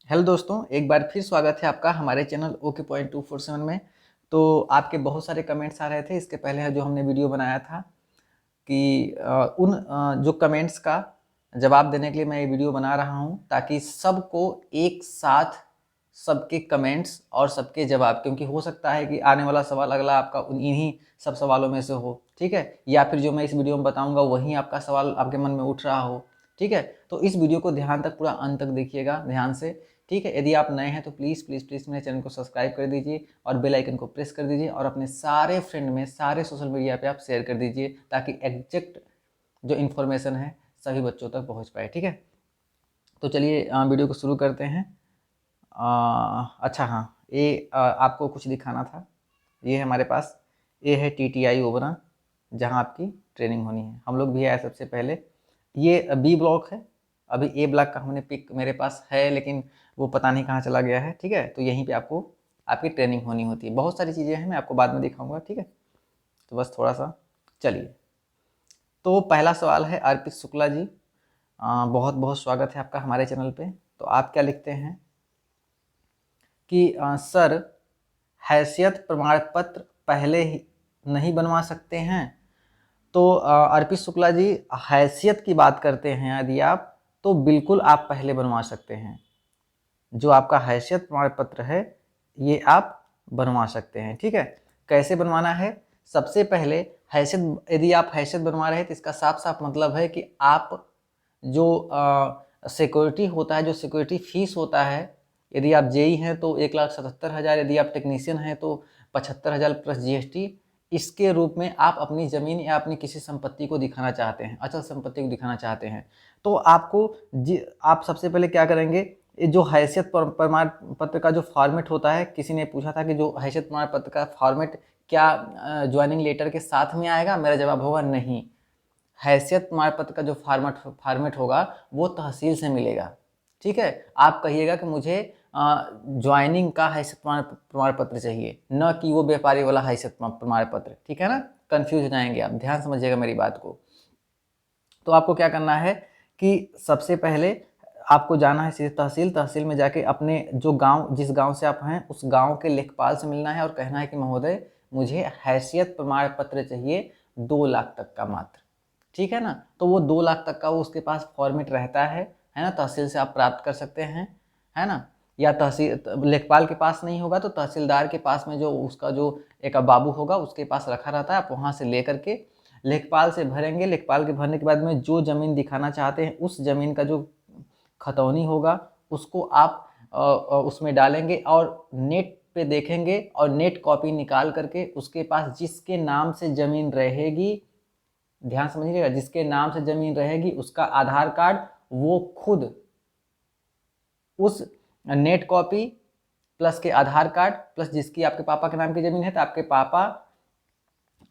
Hello दोस्तों, एक बार फिर स्वागत है आपका हमारे चैनल ओके पॉइंट 247 में। तो आपके बहुत सारे कमेंट्स आ रहे थे इसके पहले जो हमने वीडियो बनाया था कि जो कमेंट्स का जवाब देने के लिए मैं ये वीडियो बना रहा हूँ, ताकि सबको एक साथ सबके कमेंट्स और सबके जवाब, क्योंकि हो सकता है कि आने वाला सवाल अगला आपका इन्हीं सब सवालों में से हो, ठीक है, या फिर जो मैं इस वीडियो में बताऊंगा वहीं आपका सवाल आपके मन में उठ रहा हो, ठीक है। तो इस वीडियो को ध्यान तक पूरा अंत तक देखिएगा ध्यान से, ठीक है। यदि आप नए हैं तो प्लीज़ प्लीज़ प्लीज़ मेरे चैनल को सब्सक्राइब कर दीजिए और बेल आइकन को प्रेस कर दीजिए और अपने सारे फ्रेंड में, सारे सोशल मीडिया पे आप शेयर कर दीजिए, ताकि एग्जैक्ट जो इन्फॉर्मेशन है सभी बच्चों तक पहुंच पाए, ठीक है। तो चलिए वीडियो को शुरू करते हैं। अच्छा हाँ, ये आपको कुछ दिखाना था। ये है हमारे पास, ये है TTI ओबरा, जहाँ आपकी ट्रेनिंग होनी है। हम लोग भी आए सबसे पहले। ये B ब्लॉक है, अभी A ब्लॉक का हमने पिक मेरे पास है, लेकिन वो पता नहीं कहाँ चला गया है, ठीक है। तो यहीं पे आपको आपकी ट्रेनिंग होनी होती है। बहुत सारी चीज़ें हैं, मैं आपको बाद में दिखाऊंगा, ठीक है। तो बस थोड़ा सा चलिए। तो पहला सवाल है अर्पित शुक्ला जी, बहुत बहुत स्वागत है आपका हमारे चैनल पे। तो आप क्या लिखते हैं कि सर, हैसियत प्रमाण पत्र पहले ही नहीं बनवा सकते हैं? तो अर्पित शुक्ला जी, हैसियत की बात करते हैं यदि आप, तो बिल्कुल आप पहले बनवा सकते हैं। जो आपका हैसियत प्रमाण पत्र है ये आप बनवा सकते हैं, ठीक है। कैसे बनवाना है? सबसे पहले हैसियत, यदि आप हैसियत बनवा रहे हैं तो इसका साफ साफ मतलब है कि आप जो सिक्योरिटी होता है, जो सिक्योरिटी फीस होता है, यदि आप जेई हैं तो 1,77,000, यदि आप टेक्नीशियन हैं तो 75,000 प्लस GST, इसके रूप में आप अपनी ज़मीन या अपनी किसी संपत्ति को दिखाना चाहते हैं, अचल संपत्ति को दिखाना चाहते हैं, तो आपको आप सबसे पहले क्या करेंगे, ये जो हैसियत प्रमाण पत्र का जो फॉर्मेट होता है, किसी ने पूछा था कि जो हैसियत प्रमाण पत्र का फॉर्मेट क्या ज्वाइनिंग लेटर के साथ में आएगा? मेरा जवाब होगा नहीं। हैसियत प्रमाण पत्र का जो फॉर्मेट होगा वो तहसील से मिलेगा, ठीक है। आप कहिएगा कि मुझे ज्वाइनिंग का हैसियत प्रमाण पत्र चाहिए, न कि वो व्यापारी वाला हैसियत प्रमाण पत्र, ठीक है ना। कंफ्यूज हो जाएंगे आप, ध्यान समझिएगा मेरी बात को। तो आपको क्या करना है कि सबसे पहले आपको जाना है सीधे तहसील। तहसील में जाके अपने जो गांव, जिस गांव से आप हैं उस गांव के लेखपाल से मिलना है और कहना है कि महोदय, मुझे हैसियत प्रमाण पत्र चाहिए 2 लाख तक का मात्र, ठीक है ना। तो वो 2 लाख तक का वो उसके पास फॉर्मेट रहता है ना। तहसील से आप प्राप्त कर सकते हैं, है ना। या तहसील लेखपाल के पास नहीं होगा तो तहसीलदार के पास में जो उसका जो एक बाबू होगा उसके पास रखा रहता है, आप वहाँ से ले करके लेखपाल से भरेंगे। लेखपाल के भरने के बाद में जो ज़मीन दिखाना चाहते हैं उस ज़मीन का जो खतौनी होगा उसको आप उसमें डालेंगे और नेट पे देखेंगे, और नेट कॉपी निकाल करके उसके पास जिसके नाम से ज़मीन रहेगी, ध्यान समझिएगा, जिसके नाम से ज़मीन रहेगी उसका आधार कार्ड वो खुद उस नेट कॉपी प्लस के आधार कार्ड प्लस जिसकी आपके पापा के नाम की ज़मीन है तो आपके पापा,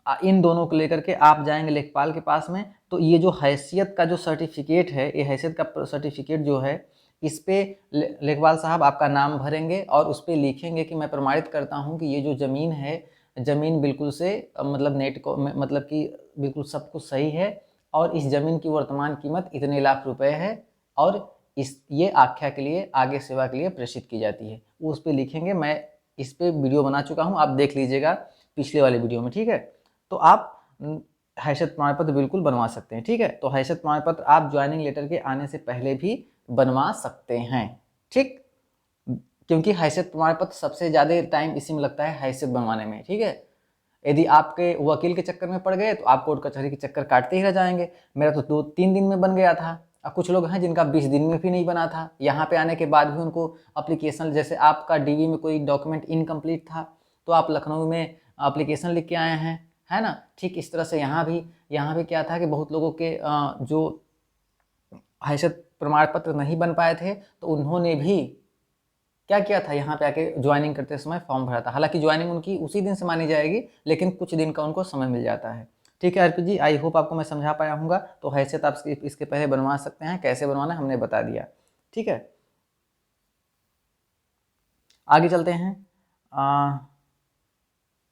इन दोनों को लेकर के आप जाएंगे लेखपाल के पास में। तो ये जो हैसियत का जो सर्टिफिकेट है, ये हैसियत का सर्टिफिकेट जो है, इस पे लेखपाल साहब आपका नाम भरेंगे और उस पर लिखेंगे कि मैं प्रमाणित करता हूँ कि ये जो ज़मीन है, ज़मीन बिल्कुल से मतलब नेट को मतलब कि बिल्कुल सब कुछ सही है, और इस ज़मीन की वर्तमान कीमत इतने लाख रुपए है, और इस ये आख्या के लिए, आगे सेवा के लिए प्रेषित की जाती है। वो उस पर लिखेंगे। मैं इस पर वीडियो बना चुका हूँ, आप देख लीजिएगा पिछले वाले वीडियो में, ठीक है। तो आप हैसियत प्रमाण पत्र बिल्कुल बनवा सकते हैं, ठीक है। तो हैसियत प्रमाण पत्र आप ज्वाइनिंग लेटर के आने से पहले भी बनवा सकते हैं, ठीक। क्योंकि हैसियत प्रमाण पत्र सबसे ज़्यादा टाइम इसी में लगता है हैसियत बनवाने में, ठीक है। यदि आपके वकील के चक्कर में पड़ गए तो आप कोर्ट कचहरी के चक्कर काटते ही रह जाएंगे। मेरा तो 2-3 दिन में बन गया था। अब कुछ लोग हैं जिनका 20 दिन में भी नहीं बना था, यहाँ पे आने के बाद भी उनको अप्लीकेशन, जैसे आपका DV में कोई डॉक्यूमेंट इनकम्प्लीट था तो आप लखनऊ में अप्लीकेशन लिख के आए हैं, है ना। ठीक इस तरह से यहाँ भी क्या था कि बहुत लोगों के जो हैसियत प्रमाण पत्र नहीं बन पाए थे तो उन्होंने भी क्या किया था, यहाँ पे आके ज्वाइनिंग करते समय फॉर्म भरा था। हालांकि ज्वाइनिंग उनकी उसी दिन से मानी जाएगी, लेकिन कुछ दिन का उनको समय मिल जाता है, ठीक है। अर्पित जी, आई होप आपको मैं समझा पाया हूँगा। तो हैसियत आप इसके पहले बनवा सकते हैं, कैसे बनवाना हमने बता दिया, ठीक है। आगे चलते हैं।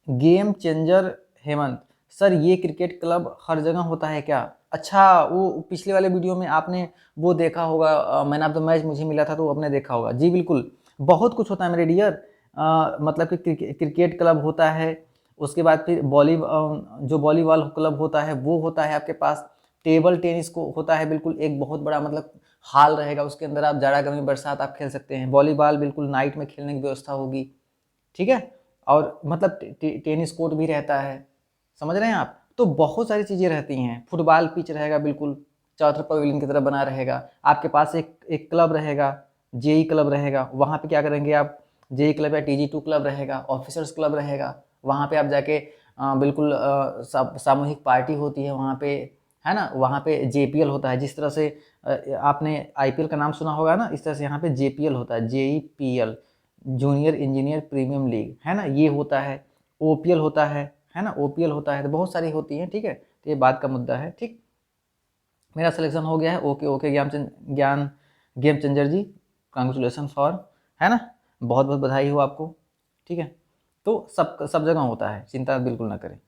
गेम चेंजर हेमंत, सर ये क्रिकेट क्लब हर जगह होता है क्या? अच्छा, वो पिछले वाले वीडियो में आपने वो देखा होगा, मैन ऑफ द मैच मुझे मिला था, तो आपने देखा होगा। जी बिल्कुल, बहुत कुछ होता है मेरे डियर। मतलब कि क्रिकेट क्लब होता है, उसके बाद फिर जो वॉलीबॉल क्लब होता है वो होता है आपके पास। टेबल टेनिस को होता है, बिल्कुल एक बहुत बड़ा मतलब हॉल रहेगा, उसके अंदर आप जाड़ा गर्मी बरसात आप खेल सकते हैं। वॉलीबॉल बिल्कुल नाइट में खेलने की व्यवस्था होगी, ठीक है। और मतलब टेनिस कोर्ट भी रहता है, समझ रहे हैं आप। तो बहुत सारी चीज़ें रहती हैं। फुटबॉल पिच रहेगा, बिल्कुल चारों तरफ पवेलियन की तरह बना रहेगा। आपके पास एक एक क्लब रहेगा, जेई क्लब रहेगा। वहाँ पे क्या करेंगे आप, जेई क्लब या TG2 क्लब रहेगा, ऑफिसर्स क्लब रहेगा। वहाँ पे आप जाके बिल्कुल सामूहिक पार्टी होती है वहाँ पे, है ना। वहाँ पे JPL होता है, जिस तरह से आपने IPL का नाम सुना होगा ना, इस तरह से यहाँ पे JPL होता है, JEPL, junior engineer premium league, है ना, ये होता है। OPL होता है ना, OPL होता है। तो बहुत सारी होती हैं, ठीक है। तो ये बात का मुद्दा है, ठीक। मेरा सिलेक्शन हो गया है। Okay okay Gyan game changer ji, congratulation for, है ना, बहुत बहुत बधाई हो आपको, ठीक है। तो सब जगह होता है, चिंता बिल्कुल ना करें।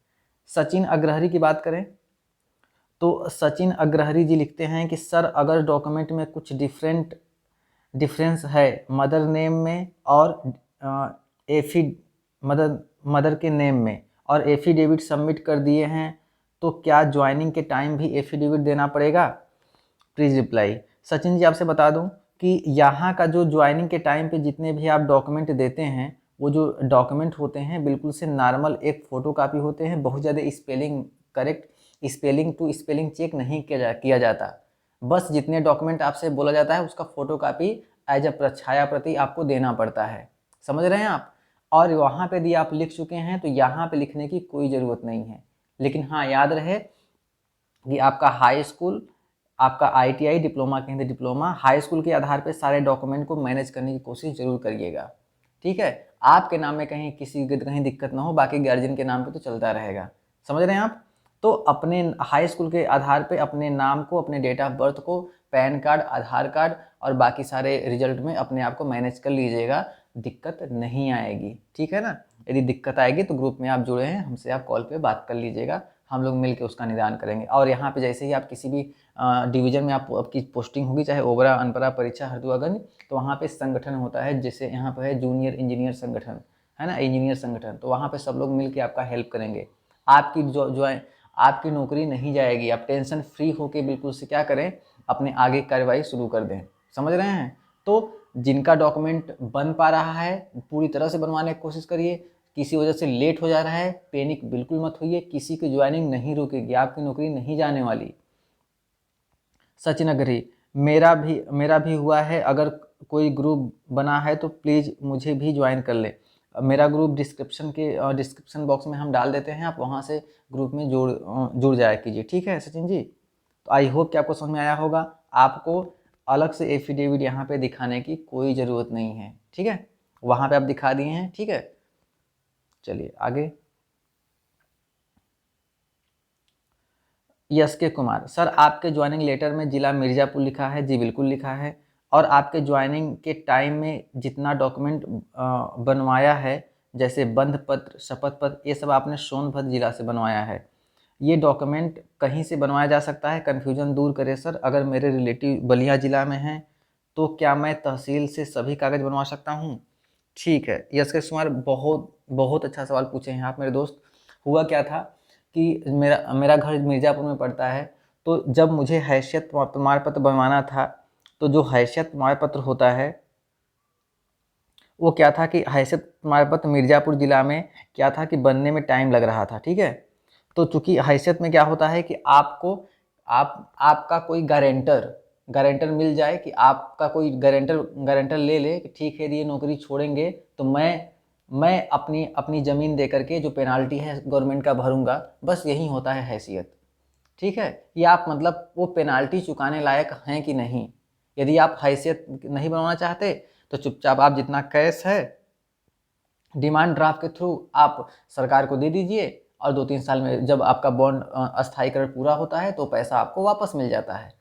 सचिन अग्रहरी की बात करें तो सचिन अग्रहरी जी लिखते हैं कि सर अगर डॉक्यूमेंट में कुछ डिफरेंस है मदर नेम में और एफी मदर के नेम में, और एफिडेविट सबमिट कर दिए हैं, तो क्या ज्वाइनिंग के टाइम भी एफिडेविट देना पड़ेगा? Please reply. सचिन जी आपसे बता दूं कि यहाँ का जो ज्वाइनिंग के टाइम पे जितने भी आप डॉक्यूमेंट देते हैं, वो जो डॉक्यूमेंट होते हैं बिल्कुल से नॉर्मल एक फ़ोटो कापी होते हैं। बहुत ज़्यादा स्पेलिंग टू स्पेलिंग चेक नहीं किया जाता। बस जितने डॉक्यूमेंट आपसे बोला जाता है उसका फ़ोटो कापी एज अ छाया प्रति आपको देना पड़ता है, समझ रहे हैं आप। और वहाँ पे यदि आप लिख चुके हैं तो यहाँ पे लिखने की कोई ज़रूरत नहीं है। लेकिन हाँ, याद रहे कि आपका हाई स्कूल, आपका ITI डिप्लोमा कहीं डिप्लोमा, हाई स्कूल के आधार पे सारे डॉक्यूमेंट को मैनेज करने की कोशिश जरूर करिएगा, ठीक है। आपके नाम में कहीं कहीं दिक्कत ना हो, बाकी गार्जियन के नाम पे तो चलता रहेगा, समझ रहे हैं आप। तो अपने हाई स्कूल के आधार पे अपने नाम को, अपने डेट ऑफ बर्थ को, पैन कार्ड, आधार कार्ड और बाकी सारे रिजल्ट में अपने आप को मैनेज कर लीजिएगा, दिक्कत नहीं आएगी, ठीक है ना। यदि दिक्कत आएगी तो ग्रुप में आप जुड़े हैं, हमसे आप कॉल पे बात कर लीजिएगा, हम लोग मिल के उसका निदान करेंगे। और यहाँ पे जैसे ही आप किसी भी डिवीज़न में आपकी पोस्टिंग होगी, चाहे ओबरा, अनपरा, परीक्षा, हरदुआगंज, तो वहाँ पे संगठन होता है, जैसे यहाँ पे है जूनियर इंजीनियर संगठन, है ना, इंजीनियर संगठन। तो वहाँ पे सब लोग मिल के आपका हेल्प करेंगे। आपकी आपकी नौकरी नहीं जाएगी। आप टेंशन फ्री होके बिल्कुल से क्या करें, अपने आगे कार्रवाई शुरू कर दें, समझ रहे हैं। तो जिनका डॉक्यूमेंट बन पा रहा है पूरी तरह से बनवाने की कोशिश करिए। किसी वजह से लेट हो जा रहा है, पैनिक बिल्कुल मत होइए, किसी की ज्वाइनिंग नहीं रुकेगी, आपकी नौकरी नहीं जाने वाली। सचिन अग्रही, मेरा भी हुआ है, अगर कोई ग्रुप बना है तो प्लीज़ मुझे भी ज्वाइन कर ले। मेरा ग्रुप डिस्क्रिप्शन बॉक्स में हम डाल देते हैं, आप वहाँ से ग्रुप में जुड़ जाया कीजिए, ठीक है सचिन जी। तो आई होप कि आपको समझ में आया होगा। आपको अलग से एफिडेविट यहाँ पे दिखाने की कोई ज़रूरत नहीं है, ठीक है, वहाँ पे आप दिखा दिए हैं, ठीक है। चलिए आगे। SK कुमार, सर आपके ज्वाइनिंग लेटर में जिला मिर्ज़ापुर लिखा है? जी बिल्कुल लिखा है। और आपके ज्वाइनिंग के टाइम में जितना डॉक्यूमेंट बनवाया है, जैसे बंध पत्र, शपथ पत्र, ये सब आपने सोनभद्र जिला से बनवाया है। ये डॉक्यूमेंट कहीं से बनवाया जा सकता है, कन्फ्यूजन दूर करें सर। अगर मेरे रिलेटिव बलिया ज़िला में हैं तो क्या मैं तहसील से सभी कागज़ बनवा सकता हूँ? ठीक है SK कुमार, बहुत बहुत अच्छा सवाल पूछे हैं आप मेरे दोस्त। हुआ क्या था कि मेरा मेरा घर मिर्ज़ापुर में पड़ता है। तो जब मुझे हैसियत प्रमाण पत्र बनवाना था, तो जो हैसियत प्रमाण पत्र होता है वो क्या था कि हैसियत प्रमाण पत्र मिर्ज़ापुर ज़िला में क्या था कि बनने में टाइम लग रहा था, ठीक है। तो चूँकि हैसियत में क्या होता है कि आपको आपका कोई गारंटर मिल जाए, कि आपका कोई गारंटर ले ले कि ठीक है, ये नौकरी छोड़ेंगे तो मैं अपनी अपनी ज़मीन दे करके जो पेनाल्टी है गवर्नमेंट का भरूंगा, बस यही होता है हैसियत, ठीक है। कि आप मतलब वो पेनाल्टी चुकाने लायक हैं कि नहीं। यदि आप हैसियत नहीं बनवाना चाहते तो चुपचाप आप जितना कैश है डिमांड ड्राफ्ट के थ्रू आप सरकार को दे दीजिए, और 2-3 साल में जब आपका बॉन्ड अस्थायीकरण पूरा होता है तो पैसा आपको वापस मिल जाता है।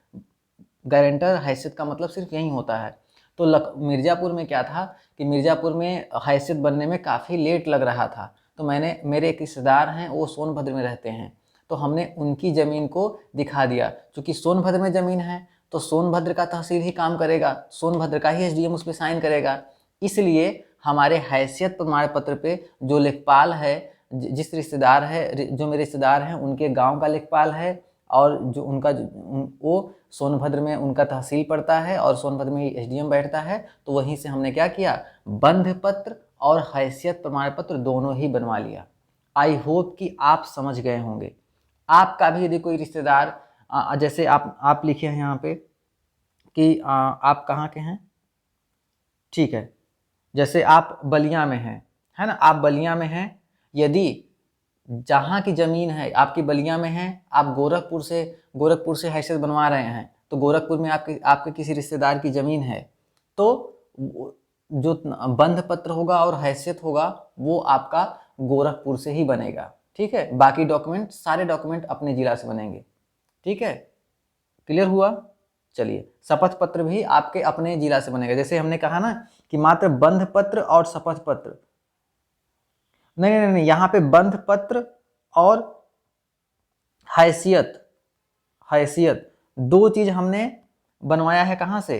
गारंटर हैसियत का मतलब सिर्फ यही होता है। तो मिर्ज़ापुर में क्या था कि मिर्ज़ापुर में हैसियत बनने में काफ़ी लेट लग रहा था। तो मेरे एक रिश्तेदार हैं, वो सोनभद्र में रहते हैं, तो हमने उनकी ज़मीन को दिखा दिया। चूँकि सोनभद्र में ज़मीन है तो सोनभद्र का तहसील ही काम करेगा, सोनभद्र का ही एसडीएम उस पर साइन करेगा। इसलिए हमारे हैसियत प्रमाण पत्र पे जो लेखपाल है, जिस रिश्तेदार है, जो मेरे रिश्तेदार हैं उनके गांव का लेखपाल है, और जो उनका वो सोनभद्र में उनका तहसील पड़ता है और सोनभद्र में ही एसडीएम बैठता है। तो वहीं से हमने क्या किया, बंध पत्र और हैसियत प्रमाण पत्र दोनों ही बनवा लिया। आई होप कि आप समझ गए होंगे। आपका भी यदि कोई रिश्तेदार जैसे आप लिखे हैं यहाँ पे कि आप कहाँ के हैं, ठीक है, जैसे आप बलिया में हैं, है ना, आप बलिया में हैं, यदि जहाँ की ज़मीन है आपकी बलिया में है, आप गोरखपुर से हैसियत बनवा रहे हैं, तो गोरखपुर में आपके किसी रिश्तेदार की ज़मीन है, तो जो बंध पत्र होगा और हैसियत होगा वो आपका गोरखपुर से ही बनेगा। ठीक है, बाकी डॉक्यूमेंट, सारे डॉक्यूमेंट अपने जिला से बनेंगे। ठीक है, क्लियर हुआ। चलिए, शपथ पत्र भी आपके अपने जिला से बनेगा। जैसे हमने कहा ना कि मात्र बंध पत्र और शपथ पत्र, नहीं, यहाँ पे बंध पत्र और हैसियत दो चीज हमने बनवाया है। कहाँ से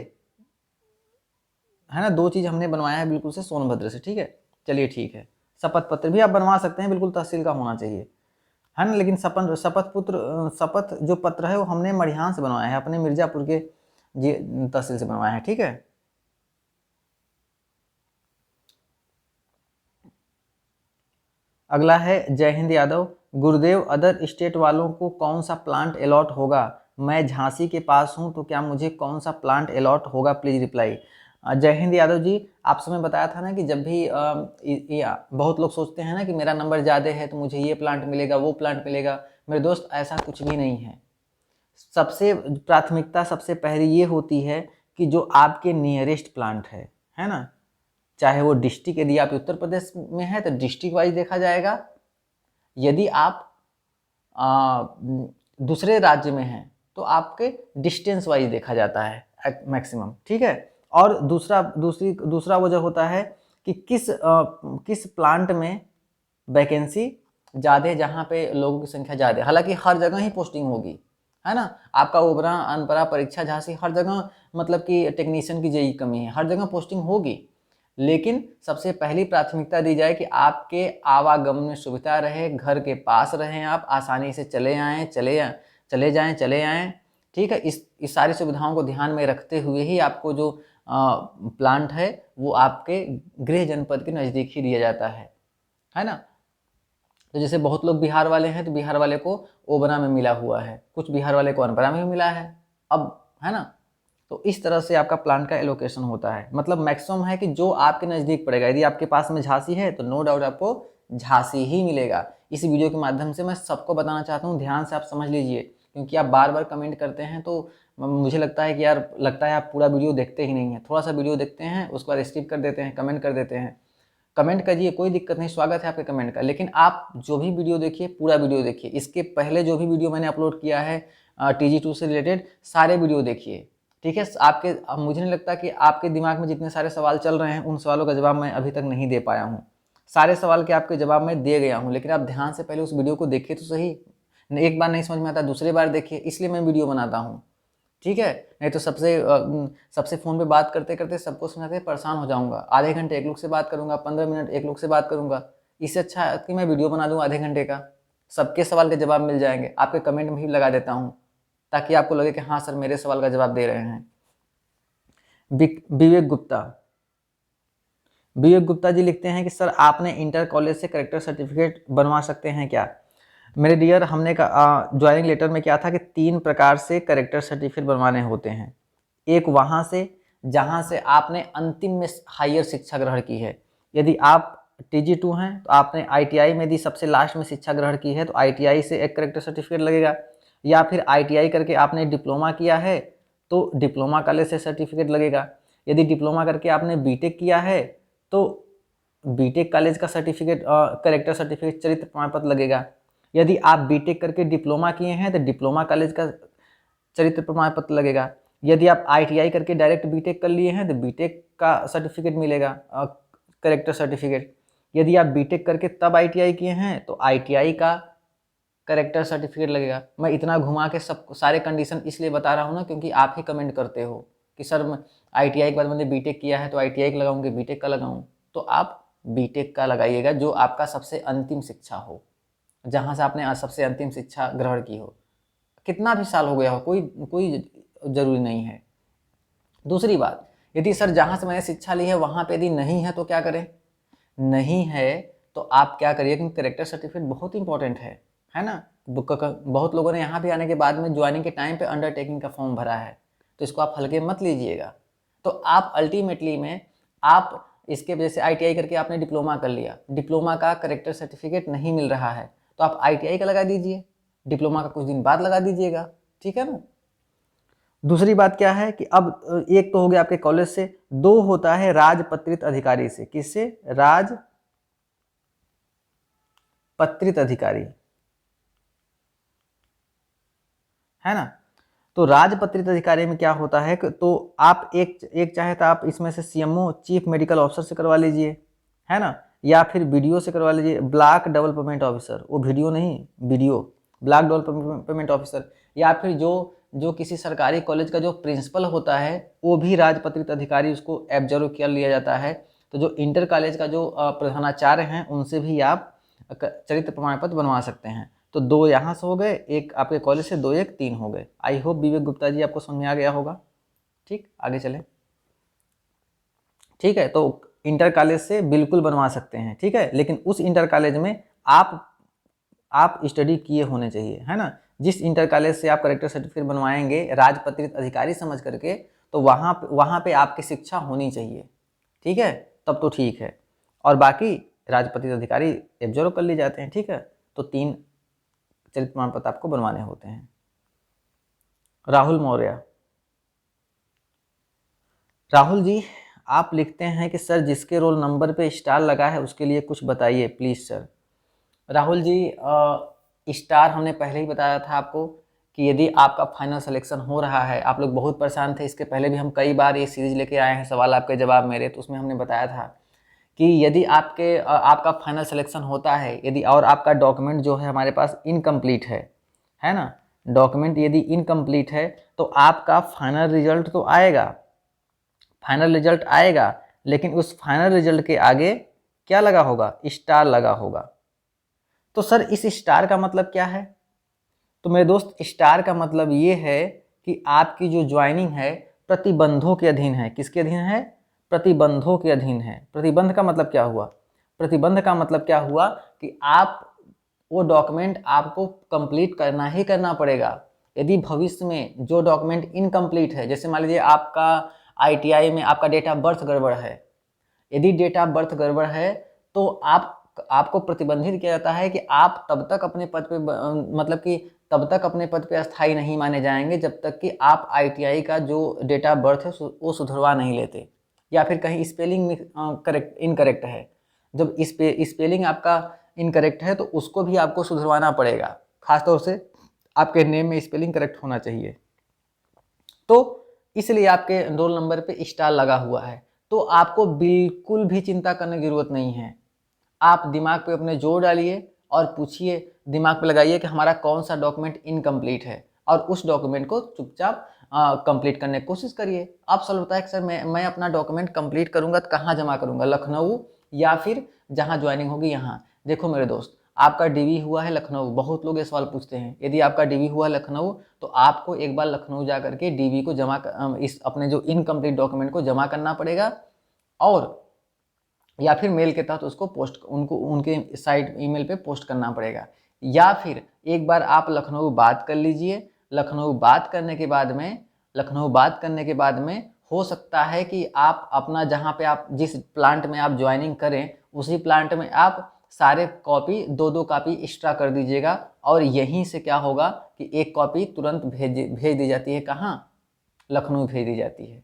है ना, दो चीज हमने बनवाया है बिल्कुल से सोनभद्र से। ठीक है, चलिए ठीक है। शपथ पत्र भी आप बनवा सकते हैं, बिल्कुल तहसील का होना चाहिए, है ना, लेकिन शपथ जो पत्र है वो हमने मड़िहान से बनवाया है, अपने मिर्जापुर के तहसील से बनवाया है। ठीक है, अगला है जय हिंद यादव। गुरुदेव, अदर स्टेट वालों को कौन सा प्लांट अलॉट होगा? मैं झांसी के पास हूं, तो क्या मुझे कौन सा प्लांट अलॉट होगा? Please reply. जय हिंद यादव जी, आप समय बताया था ना कि जब भी बहुत लोग सोचते हैं ना कि मेरा नंबर ज़्यादा है तो मुझे ये प्लांट मिलेगा, वो प्लांट मिलेगा। मेरे दोस्त, ऐसा कुछ भी नहीं है। सबसे प्राथमिकता सबसे पहले ये होती है कि जो आपके नियरेस्ट प्लांट है ना, चाहे वो डिस्ट्रिक्ट, यदि आप उत्तर प्रदेश में है तो डिस्ट्रिक्ट वाइज देखा जाएगा, यदि आप दूसरे राज्य में हैं तो आपके डिस्टेंस वाइज देखा जाता है मैक्सिमम। ठीक है, और दूसरा वजह होता है कि किस प्लांट में वैकेंसी ज़्यादा है, जहाँ पे लोगों की संख्या ज़्यादा है। हालांकि हर जगह ही पोस्टिंग होगी, है ना, आपका ओबरा, अनपरा, परीक्षा, झांसी, हर जगह मतलब कि टेक्नीशियन की जेई कमी है, हर जगह पोस्टिंग होगी। लेकिन सबसे पहली प्राथमिकता दी जाए कि आपके आवागमन में सुविधा रहे, घर के पास रहें, आप आसानी से चले आएँ। ठीक है, इस सारी सुविधाओं को ध्यान में रखते हुए ही आपको जो प्लांट है वो आपके गृह जनपद के नज़दीक ही दिया जाता है ना। तो जैसे बहुत लोग बिहार वाले हैं तो बिहार वाले को ओबरा में मिला हुआ है, कुछ बिहार वाले को अनपरा में भी मिला है, अब, है ना। तो इस तरह से आपका प्लांट का एलोकेशन होता है। मतलब मैक्सिमम है कि जो आपके नज़दीक पड़ेगा। यदि आपके पास में झांसी है तो नो डाउट आपको झांसी ही मिलेगा। इस वीडियो के माध्यम से मैं सबको बताना चाहता हूँ, ध्यान से आप समझ लीजिए, क्योंकि आप बार बार कमेंट करते हैं तो मुझे लगता है कि यार, लगता है आप पूरा वीडियो देखते ही नहीं हैं। थोड़ा सा वीडियो देखते हैं, उसके बाद स्किप कर देते हैं, कमेंट कर देते हैं। कमेंट करिए, कोई दिक्कत नहीं, स्वागत है आपके कमेंट का, लेकिन आप जो भी वीडियो देखिए पूरा वीडियो देखिए। इसके पहले जो भी वीडियो मैंने अपलोड किया है TG2 से रिलेटेड, सारे वीडियो देखिए। ठीक है, मुझे नहीं लगता कि आपके दिमाग में जितने सारे सवाल चल रहे हैं उन सवालों का जवाब मैं अभी तक नहीं दे पाया हूँ। सारे सवाल के आपके जवाब मैं दे गया हूँ, लेकिन आप ध्यान से पहले उस वीडियो को देखिए तो सही। एक बार नहीं समझ में आता, दूसरी बार देखिए, इसलिए मैं वीडियो बनाता हूँ। ठीक है, नहीं तो सबसे फ़ोन पे बात करते करते सबको समझाते परेशान हो जाऊंगा। आधे घंटे एक लोग से बात करूंगा, 15 मिनट एक लोग से बात करूंगा। इससे अच्छा है कि मैं वीडियो बना दूं आधे घंटे का, सबके सवाल के जवाब मिल जाएंगे। आपके कमेंट में भी लगा देता हूं ताकि आपको लगे कि हाँ सर मेरे सवाल का जवाब दे रहे हैं। विवेक गुप्ता जी लिखते हैं कि सर आपने इंटर कॉलेज से करेक्टर सर्टिफिकेट बनवा सकते हैं क्या? मेरे डियर, हमने ज्वाइनिंग लेटर में क्या था कि 3 प्रकार से करेक्टर सर्टिफिकेट बनवाने होते हैं। एक वहाँ से जहाँ से आपने अंतिम में हायर शिक्षा ग्रहण की है। यदि आप TG2 हैं तो आपने ITI में यदि सबसे लास्ट में शिक्षा ग्रहण की है तो ITI से एक करेक्टर सर्टिफिकेट लगेगा, या फिर ITI करके आपने डिप्लोमा किया है तो डिप्लोमा कॉलेज से सर्टिफिकेट लगेगा। यदि डिप्लोमा करके आपने बीटेक किया है तो बीटेक कॉलेज का सर्टिफिकेट, करेक्टर सर्टिफिकेट, चरित्र प्रमाण पत्र लगेगा। यदि आप बीटेक करके डिप्लोमा किए हैं तो डिप्लोमा कॉलेज का चरित्र प्रमाण पत्र लगेगा। यदि आप ITI करके डायरेक्ट बीटेक कर लिए हैं तो बीटेक का सर्टिफिकेट मिलेगा, करेक्टर सर्टिफिकेट। यदि आप बीटेक करके तब ITI किए हैं तो ITI का करेक्टर सर्टिफिकेट लगेगा। मैं इतना घुमा के सब सारे कंडीशन इसलिए बता रहा हूँ ना, क्योंकि आप ही कमेंट करते हो कि सर ITI के बाद मैंने बीटेक किया है तो ITI का लगाऊँ कि बीटेक का लगाऊँ। तो आप बीटेक का लगाइएगा, जो आपका सबसे अंतिम शिक्षा हो, जहाँ से आपने सबसे अंतिम शिक्षा ग्रहण की हो। कितना भी साल हो गया हो, कोई ज़रूरी नहीं है। दूसरी बात, यदि सर जहाँ से मैंने शिक्षा ली है वहाँ पे यदि नहीं है तो क्या करें? नहीं है तो आप क्या करिए, क्योंकि करेक्टर सर्टिफिकेट बहुत इंपॉर्टेंट है ना। बहुत लोगों ने यहाँ पे आने के बाद में ज्वाइनिंग के टाइम पे अंडरटेकिंग का फॉर्म भरा है, तो इसको आप हल्के मत लीजिएगा। तो आप अल्टीमेटली में आप इसके वजह से ITI करके आपने डिप्लोमा कर लिया, डिप्लोमा का करेक्टर सर्टिफिकेट नहीं मिल रहा है तो आप ITI का लगा दीजिए, डिप्लोमा का कुछ दिन बाद लगा दीजिएगा, ठीक है ना। दूसरी बात क्या है कि अब एक तो हो गया आपके कॉलेज से, दो होता है राजपत्रित अधिकारी से। किससे? राजपत्रित अधिकारी, है ना। तो राजपत्रित अधिकारी में क्या होता है कि तो आप एक चाहे तो आप इसमें से CMO चीफ मेडिकल ऑफिसर से करवा लीजिए, है ना, या फिर BDO से करवा लीजिए, ब्लॉक डेवलपमेंट ऑफिसर, वो वीडियो नहीं, BDO ब्लॉक डेवलपमेंट ऑफिसर, या फिर जो किसी सरकारी कॉलेज का जो प्रिंसिपल होता है वो भी राजपत्रित अधिकारी, उसको एब्जर्व कर लिया जाता है। तो जो इंटर कॉलेज का जो प्रधानाचार्य हैं उनसे भी आप चरित्र प्रमाण पत्र बनवा सकते हैं। तो दो यहाँ से हो गए, एक आपके कॉलेज से, दो एक तीन हो गए। आई होप विवेक गुप्ता जी आपको समझ में आ गया होगा। ठीक, आगे चलें। ठीक है, तो इंटर कॉलेज से बिल्कुल बनवा सकते हैं, ठीक है, लेकिन उस इंटर कॉलेज में आप स्टडी किए होने चाहिए, है ना। जिस इंटर कॉलेज से आप करेक्टर सर्टिफिकेट बनवाएंगे राजपत्रित अधिकारी समझ करके, तो वहाँ पे आपकी शिक्षा होनी चाहिए, ठीक है, तब तो ठीक है। और बाकी राजपत्रित अधिकारी एब्जॉर्व कर लिए जाते हैं, ठीक है। तो 3 चरित्र प्रमाण पत्र आपको बनवाने होते हैं। राहुल मौर्य, राहुल जी आप लिखते हैं कि सर जिसके रोल नंबर पे स्टार लगा है उसके लिए कुछ बताइए please sir. Rahul ji star हमने पहले ही बताया था आपको कि यदि आपका फाइनल सिलेक्शन हो रहा है, आप लोग बहुत परेशान थे, इसके पहले भी हम कई बार ये सीरीज लेके आए हैं सवाल आपके जवाब मेरे, तो उसमें हमने बताया था कि यदि आपका फाइनल सिलेक्शन होता है, यदि और आपका डॉक्यूमेंट जो है हमारे पास इनकम्प्लीट है ना, डॉक्यूमेंट यदि इनकम्प्लीट है तो आपका फाइनल रिजल्ट तो आएगा, फाइनल रिजल्ट आएगा, लेकिन उस फाइनल रिजल्ट के आगे क्या लगा होगा? स्टार लगा होगा। तो सर इस स्टार का मतलब क्या है? तो मेरे दोस्त स्टार का मतलब ये है कि आपकी जो ज्वाइनिंग है प्रतिबंधों के अधीन है। किसके अधीन है? प्रतिबंधों के अधीन है। प्रतिबंध का मतलब क्या हुआ? प्रतिबंध का मतलब क्या हुआ कि आप वो डॉक्यूमेंट आपको कंप्लीट करना ही करना पड़ेगा। यदि भविष्य में जो डॉक्यूमेंट इनकम्प्लीट है, जैसे मान लीजिए आपका ITI में आपका डेट ऑफ बर्थ गड़बड़ है, यदि डेट ऑफ बर्थ गड़बड़ है तो आपको प्रतिबंधित किया जाता है कि आप तब तक अपने पद पे मतलब कि तब तक अपने पद पे अस्थायी नहीं माने जाएंगे जब तक कि आप ITI का जो डेट ऑफ बर्थ है वो सुधरवा नहीं लेते, या फिर कहीं स्पेलिंग करेक्ट इनकरेक्ट है। जब स्पेलिंग आपका इनकरेक्ट है तो उसको भी आपको सुधरवाना पड़ेगा, खासतौर से आपके नेम में स्पेलिंग करेक्ट होना चाहिए। तो इसलिए आपके रोल नंबर पे स्टार लगा हुआ है। तो आपको बिल्कुल भी चिंता करने की जरूरत नहीं है। आप दिमाग पे अपने जोर डालिए और पूछिए, दिमाग पे लगाइए कि हमारा कौन सा डॉक्यूमेंट इनकम्प्लीट है, और उस डॉक्यूमेंट को चुपचाप कंप्लीट करने की कोशिश करिए। आप सवाल बताए कि सर मैं अपना डॉक्यूमेंट कंप्लीट करूंगा तो कहाँ जमा करूंगा, लखनऊ या फिर जहाँ ज्वाइनिंग होगी यहाँ। देखो मेरे दोस्त, आपका DV हुआ है लखनऊ, बहुत लोग ये सवाल पूछते हैं, यदि आपका DV हुआ है लखनऊ तो आपको एक बार लखनऊ जा करके DV को इस अपने जो इनकम्प्लीट डॉक्यूमेंट को जमा करना पड़ेगा, और या फिर मेल के तहत उसको उनके साइट ईमेल पे पोस्ट करना पड़ेगा। या फिर एक बार आप लखनऊ बात कर लीजिए, लखनऊ बात करने के बाद में हो सकता है कि आप अपना जहाँ पे आप जिस प्लांट में आप ज्वाइनिंग करें उसी प्लांट में आप सारे कॉपी 2-2 कॉपी एक्स्ट्रा कर दीजिएगा, और यहीं से क्या होगा कि एक कॉपी तुरंत भेज दी जाती है, कहाँ? लखनऊ भेज दी जाती है।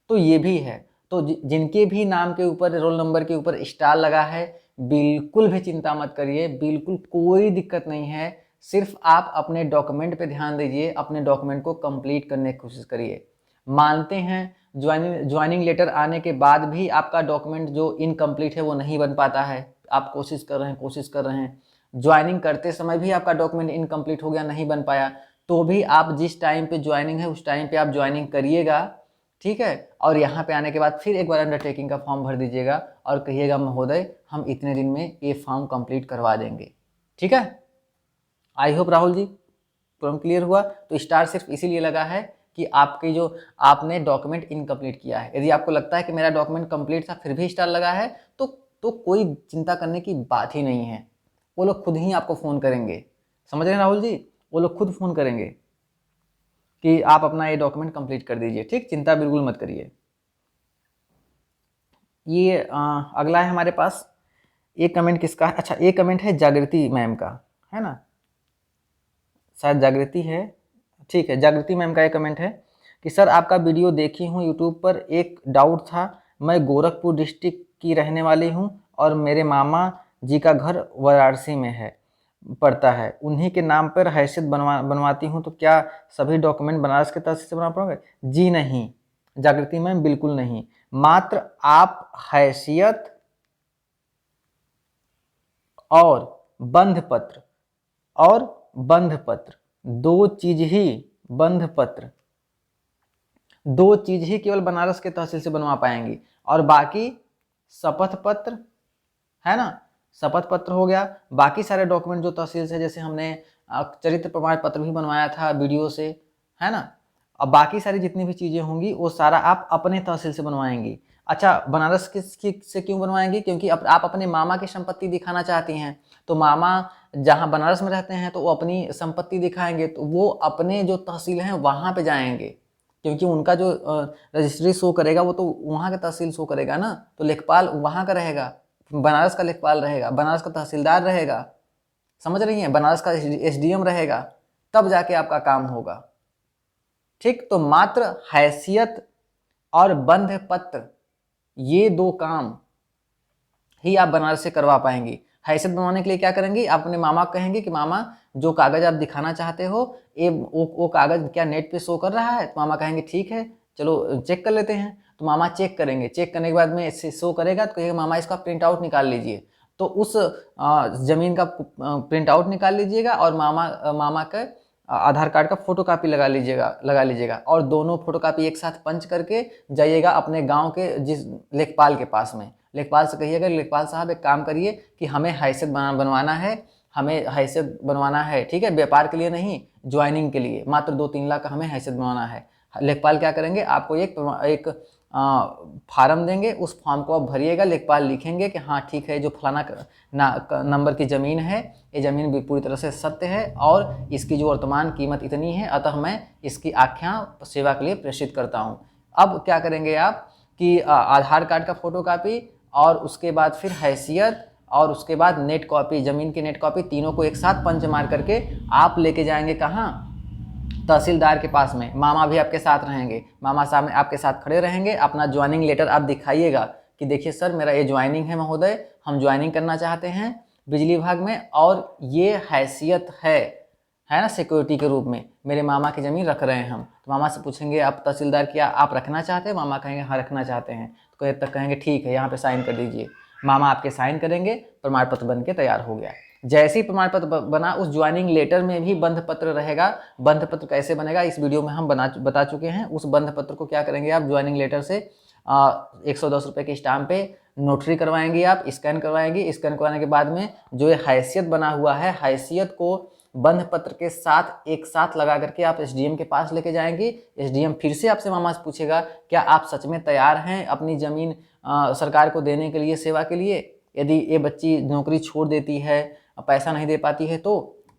तो ये भी है। तो जिनके भी नाम के ऊपर, रोल नंबर के ऊपर स्टार लगा है, बिल्कुल भी चिंता मत करिए, बिल्कुल कोई दिक्कत नहीं है। सिर्फ आप अपने डॉक्यूमेंट पे ध्यान दीजिए, अपने डॉक्यूमेंट को कंप्लीट करने की कोशिश करिए। मानते हैं ज्वाइनिंग लेटर आने के बाद भी आपका डॉक्यूमेंट जो इनकम्प्लीट है वो नहीं बन पाता है, आप कोशिश कर रहे हैं, ज्वाइनिंग करते समय भी आपका डॉक्यूमेंट इनकम्प्लीट हो गया, नहीं बन पाया, तो भी आप जिस टाइम पे ज्वाइनिंग है उस टाइम पे आप ज्वाइनिंग करिएगा, ठीक है। और यहाँ पे आने के बाद फिर एक बार अंडरटेकिंग का फॉर्म भर दीजिएगा और कहिएगा महोदय हम इतने दिन में ये फॉर्म कंप्लीट करवा देंगे, ठीक है। I hope Rahul ji problem clear हुआ। तो स्टार सिर्फ इसीलिए लगा है कि आपकी जो आपने डॉक्यूमेंट इनकम्प्लीट किया है। यदि आपको लगता है कि मेरा डॉक्यूमेंट कंप्लीट था फिर भी स्टार लगा है तो कोई चिंता करने की बात ही नहीं है, वो लोग खुद ही आपको फ़ोन करेंगे, समझ रहे हैं राहुल जी, वो लोग खुद फ़ोन करेंगे कि आप अपना ये डॉक्यूमेंट कंप्लीट कर दीजिए, ठीक, चिंता बिल्कुल मत करिए। ये अगला है हमारे पास, एक कमेंट किसका है, अच्छा एक कमेंट है जागृति मैम का, है ना, शायद जागृति है, ठीक है, जागृति मैम का एक कमेंट है कि सर आपका वीडियो देखी हूँ यूट्यूब पर, एक डाउट था, मैं गोरखपुर डिस्ट्रिक्ट की रहने वाली हूँ और मेरे मामा जी का घर वाराणसी में है पड़ता है, उन्हीं के नाम पर हैसियत बनवाती हूँ, तो क्या सभी डॉक्यूमेंट बनारस के तहसील से बनवा पाओगे? जी नहीं जागृति मैम, बिल्कुल नहीं, मात्र आप हैसियत और बंध पत्र दो चीज ही केवल बनारस के तहसील से बनवा पाएंगी, और बाकी शपथ पत्र, है ना, शपथ पत्र हो गया, बाकी सारे डॉक्यूमेंट जो तहसील से, जैसे हमने चरित्र प्रमाण पत्र भी बनवाया था वीडियो से, है ना, अब बाकी सारी जितनी भी चीज़ें होंगी वो सारा आप अपने तहसील से बनवाएंगी। अच्छा बनारस से क्यों बनवाएंगी? क्योंकि आप अपने मामा की संपत्ति दिखाना चाहती हैं, तो मामा जहाँ बनारस में रहते हैं तो वो अपनी संपत्ति दिखाएंगे, तो वो अपने जो तहसील हैं वहाँ पे जाएंगे, क्योंकि उनका जो रजिस्ट्री शो करेगा वो तो वहाँ का तहसील शो करेगा ना, तो लेखपाल वहाँ का रहेगा, बनारस का लेखपाल रहेगा, बनारस का तहसीलदार रहेगा, समझ रही हैं, बनारस का एसडीएम रहेगा, तब जाके आपका काम होगा, ठीक। तो मात्र हैसियत और बंध पत्र ये दो काम ही आप बनारस से करवा पाएंगी। हैसियत बनवाने के लिए क्या करेंगी, आप अपने मामा को कहेंगे कि मामा जो कागज आप दिखाना चाहते हो वो कागज क्या नेट पे शो कर रहा है, तो मामा कहेंगे ठीक है चलो चेक कर लेते हैं, तो मामा चेक करेंगे, चेक करने के बाद में इससे शो करेगा तो कहेगा मामा इसका प्रिंट आउट निकाल लीजिए, तो उस ज़मीन का प्रिंट आउट निकाल लीजिएगा और मामा का आधार कार्ड का फोटो कापी लगा लीजिएगा और दोनों फोटो कापी एक साथ पंच करके जाइएगा अपने गांव के जिस लेखपाल के पास में, लेखपाल से कहिएगा लेखपाल साहब एक काम करिए कि हमें हैसियत बनवाना है, हमें हैसियत बनवाना है, ठीक है, व्यापार के लिए नहीं, ज्वाइनिंग के लिए, मात्र 2-3 लाख का हमें हैसियत बनवाना है। लेखपाल क्या करेंगे, आपको एक फार्म देंगे, उस फॉर्म को आप भरिएगा, लेखपाल लिखेंगे कि हाँ ठीक है जो फलाना नंबर की ज़मीन है, ये ज़मीन भी पूरी तरह से सत्य है और इसकी जो वर्तमान कीमत इतनी है, अतः मैं इसकी आख्या सेवा के लिए प्रेषित करता हूँ। अब क्या करेंगे आप कि आधार कार्ड का फोटो कापी और उसके बाद फिर हैसियत और उसके बाद नेट कॉपी, ज़मीन की नेट कॉपी, तीनों को एक साथ पंच मार करके आप लेके जाएंगे कहाँ, तहसीलदार के पास में, मामा भी आपके साथ रहेंगे, मामा साहब आपके साथ खड़े रहेंगे, अपना ज्वाइनिंग लेटर आप दिखाइएगा कि देखिए सर मेरा ये ज्वाइनिंग है महोदय, हम ज्वाइनिंग करना चाहते हैं बिजली विभाग में और ये हैसियत है ना, सिक्योरिटी के रूप में मेरे मामा की ज़मीन रख रहे हैं हम, तो मामा से पूछेंगे आप तहसीलदार क्या आप रखना चाहते हैं, मामा कहेंगे हाँ रखना चाहते हैं, तो कहेंगे ठीक है यहाँ पे साइन कर दीजिए, मामा आपके साइन करेंगे, प्रमाण पत्र बन के तैयार हो गया। जैसे ही प्रमाण पत्र बना उस ज्वाइनिंग लेटर में भी बंध पत्र रहेगा। बंध पत्र कैसे बनेगा इस वीडियो में हम बता चुके हैं। उस बंध पत्र को क्या करेंगे आप, ज्वाइनिंग लेटर से 110 रुपये की स्टाम्प पे नोटरी करवाएंगे, आप स्कैन करवाएंगे, स्कैन करवाने के बाद में जो ये हैसियत बना हुआ है, हैसियत को बंध पत्र के साथ एक साथ लगा करके आप एसडीएम के पास लेके जाएंगे। एसडीएम फिर से आपसे मामा से पूछेगा क्या आप सच में तैयार हैं अपनी ज़मीन सरकार को देने के लिए, सेवा के लिए। यदि ये बच्ची नौकरी छोड़ देती है, पैसा नहीं दे पाती है तो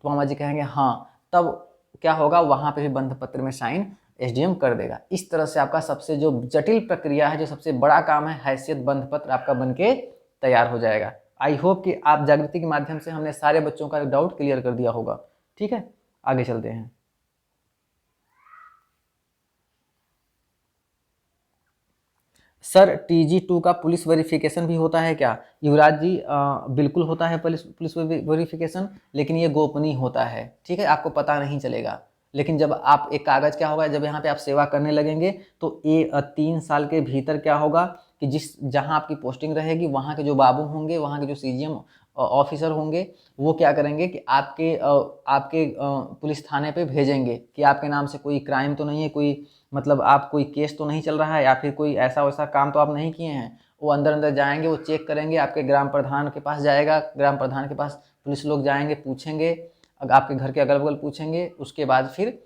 मामा जी कहेंगे हाँ, तब क्या होगा, वहाँ पे भी बंध पत्र में साइन एसडीएम कर देगा। इस तरह से आपका सबसे जो जटिल प्रक्रिया है, जो सबसे बड़ा काम है, हैसियत बंध पत्र आपका बन के तैयार हो जाएगा। आई होप कि आप जागृति के माध्यम से हमने सारे बच्चों का डाउट क्लियर कर दिया होगा। ठीक है, आगे चलते हैं। सर TG2 का पुलिस वेरिफिकेशन भी होता है क्या? युवराज जी बिल्कुल होता है पुलिस वेरिफिकेशन, लेकिन ये गोपनीय होता है। ठीक है, आपको पता नहीं चलेगा। लेकिन जब आप एक कागज़ क्या होगा, जब यहाँ पे आप सेवा करने लगेंगे तो ये 3 साल के भीतर क्या होगा कि जहाँ आपकी पोस्टिंग रहेगी वहाँ के जो बाबू होंगे, वहाँ के जो CGM ऑफिसर होंगे, वो क्या करेंगे कि आपके पुलिस थाने पे भेजेंगे कि आपके नाम से कोई क्राइम तो नहीं है, कोई मतलब आप कोई केस तो नहीं चल रहा है, या फिर कोई ऐसा वैसा काम तो आप नहीं किए हैं। वो अंदर अंदर जाएंगे, वो चेक करेंगे, आपके ग्राम प्रधान के पास जाएगा, ग्राम प्रधान के पास पुलिस लोग जाएंगे, पूछेंगे, आपके घर के अगल बगल पूछेंगे, उसके बाद फिर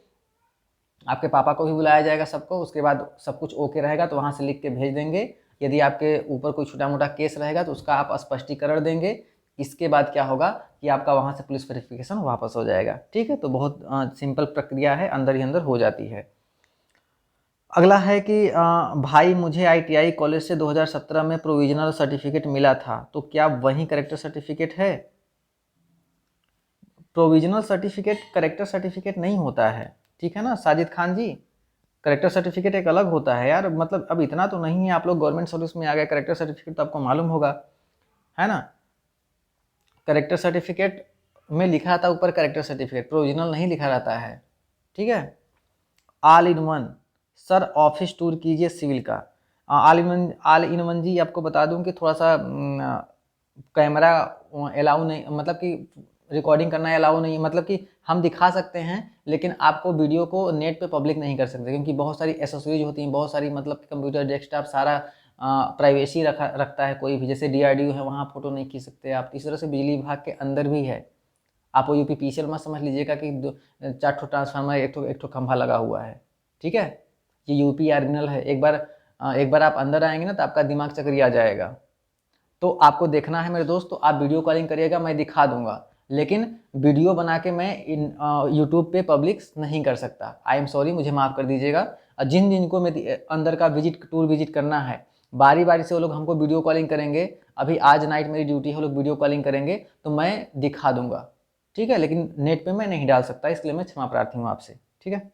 आपके पापा को भी बुलाया जाएगा, सबको। उसके बाद सब कुछ ओके रहेगा तो वहाँ से लिख के भेज देंगे। यदि आपके ऊपर कोई छोटा मोटा केस रहेगा तो उसका आप स्पष्टीकरण देंगे। इसके बाद क्या होगा कि आपका वहाँ से पुलिस वेरिफिकेशन वापस हो जाएगा। ठीक है, तो बहुत सिंपल प्रक्रिया है, अंदर ही अंदर हो जाती है। अगला है कि भाई मुझे आईटीआई कॉलेज से 2017 में प्रोविजनल सर्टिफिकेट मिला था, तो क्या वही करेक्टर सर्टिफिकेट है? प्रोविजनल सर्टिफिकेट करेक्टर सर्टिफिकेट नहीं होता है, ठीक है ना साजिद खान जी। करेक्टर सर्टिफिकेट एक अलग होता है यार, मतलब अब इतना तो नहीं है, आप लोग गवर्नमेंट सर्विस में आ गए, करेक्टर सर्टिफिकेट तो आपको मालूम होगा, है ना। करेक्टर सर्टिफिकेट में लिखा रहता है ऊपर करेक्टर सर्टिफिकेट, प्रोविजनल नहीं लिखा रहता है, ठीक है। All in one, sir office tour कीजिए सिविल का। ऑल इन वन जी आपको बता दूं कि थोड़ा सा कैमरा अलाउ नहीं, मतलब कि रिकॉर्डिंग करना अलाउ नहीं, मतलब कि हम दिखा सकते हैं लेकिन आपको वीडियो को नेट पे पब्लिक नहीं कर सकते, क्योंकि बहुत सारी एसेसरीज होती हैं, बहुत सारी, मतलब कंप्यूटर डेस्कटॉप सारा प्राइवेसी रखता है। कोई भी जैसे डीआरडीओ है, वहाँ फोटो नहीं खींच सकते आप। इस तरह से बिजली विभाग के अंदर भी है। आप वो यूपीपीसीएल मत समझ लीजिएगा कि 4 ट्रांसफार्मर एक ठो खंभा लगा हुआ है, ठीक है। ये यूपी आर्मिनल है। एक बार आप अंदर आएंगे ना तो आपका दिमाग चकरी आ जाएगा। तो आपको देखना है मेरे दोस्त, तो आप वीडियो कॉलिंग करिएगा, मैं दिखा दूंगा, लेकिन वीडियो बना के मैं यूट्यूब पे पब्लिक नहीं कर सकता। आई एम सॉरी, मुझे माफ़ कर दीजिएगा। जिन जिनको मैं अंदर का टूर विजिट करना है, बारी बारी से वो लोग हमको वीडियो कॉलिंग करेंगे। अभी आज नाइट मेरी ड्यूटी है, वो लोग वीडियो कॉलिंग करेंगे तो मैं दिखा दूंगा, ठीक है, लेकिन नेट पे मैं नहीं डाल सकता, इसलिए मैं क्षमा प्रार्थी हूँ आपसे, ठीक है।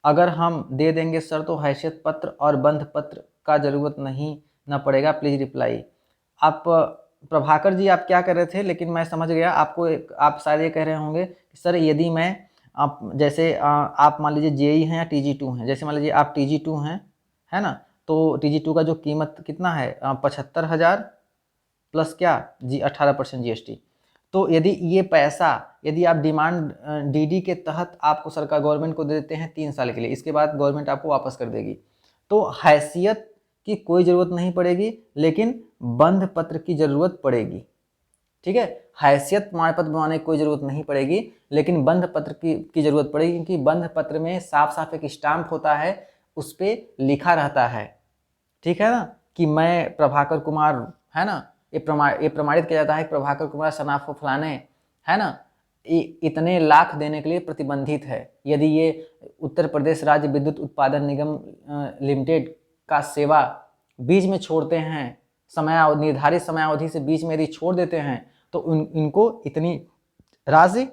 अगर हम दे देंगे सर तो हैसियत पत्र और बंध पत्र का जरूरत नहीं ना पड़ेगा, प्लीज रिप्लाई। आप प्रभाकर जी आप क्या कर रहे थे, लेकिन मैं समझ गया आपको। आप शायद ये कह रहे होंगे कि सर यदि मैं आप जैसे आप मान लीजिए जेई हैं या टीजी 2 हैं, जैसे मान लीजिए आप टीजी 2 हैं, है ना, तो टीजी 2 का जो कीमत कितना है 75,000 प्लस क्या जी 18% जीएसटी। तो यदि ये पैसा, यदि आप डिमांड डीडी के तहत आपको सरकार गवर्नमेंट को दे देते हैं 3 साल के लिए, इसके बाद गवर्नमेंट आपको वापस कर देगी, तो हैसियत की कोई ज़रूरत नहीं पड़ेगी, लेकिन बंध पत्र की ज़रूरत पड़ेगी, ठीक है। हैसियत प्रमाण पत्र बनवाने की कोई ज़रूरत नहीं पड़ेगी, लेकिन बंध पत्र की ज़रूरत पड़ेगी, क्योंकि बंध पत्र में साफ साफ एक स्टाम्प होता है, उस पर लिखा रहता है, ठीक है ना, कि मैं प्रभाकर कुमार, है ना, ये प्रमाणित किया जाता है कि प्रभाकर कुमार सनाफ फलाने, है ना, इतने लाख देने के लिए प्रतिबंधित है। यदि ये उत्तर प्रदेश राज्य विद्युत उत्पादन निगम लिमिटेड का सेवा बीच में छोड़ते हैं, निर्धारित समयावधि से बीच में यदि छोड़ देते हैं, तो इनको इतनी राशि,